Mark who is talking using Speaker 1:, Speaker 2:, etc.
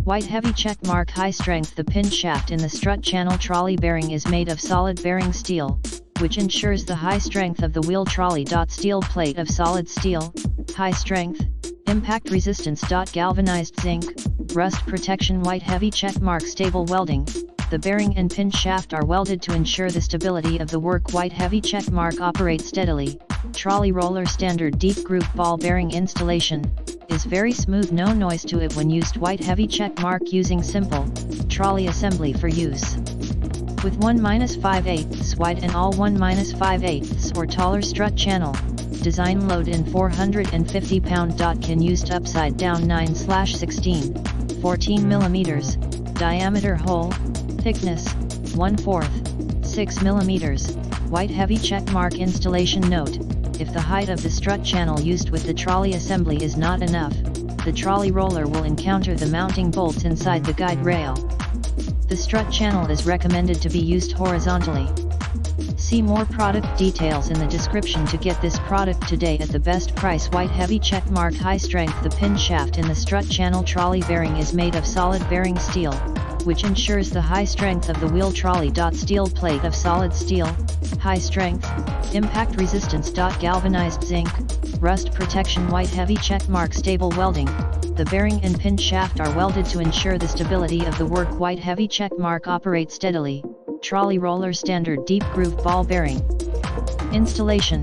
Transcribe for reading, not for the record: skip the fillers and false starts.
Speaker 1: White heavy check mark high strength. The pin shaft in the strut channel trolley bearing is made of solid bearing steel, which ensures the high strength of the wheel. Trolley.Steel plate of solid steel, high strength, impact resistance.Galvanized zinc, rust protection. White heavy check mark stable welding. The bearing and pin shaft are welded to ensure the stability of the work. White heavy check mark operates steadily. Trolley Roller Standard deep groove ball bearing installation is very smooth, no noise to it when used. White heavy check mark using simple trolley assembly for use with 1-5/8 wide and all 1-5/8 or taller strut channel. Design load in 450 pound.Can used upside down 9/16, 14 mm, diameter hole, thickness, 1/4, 6 mm. White heavy check mark installation note. If the height of the strut channel used with the trolley assembly is not enough, the trolley roller will encounter the mounting bolts inside the guide rail. The strut channel is recommended to be used horizontally. See more product details in the description to get this product today at the best price. White heavy check mark high strength. The pin shaft in the strut channel trolley bearing is made of solid bearing steel, which ensures the high strength of the wheel. Trolley.Steel plate of solid steel, high strength, impact resistance.Galvanized zinc, rust protection. White heavy check mark stable welding. The bearing and pin shaft are welded to ensure the stability of the work. White heavy check mark operates steadily. Trolley Roller Standard deep groove ball bearing installation.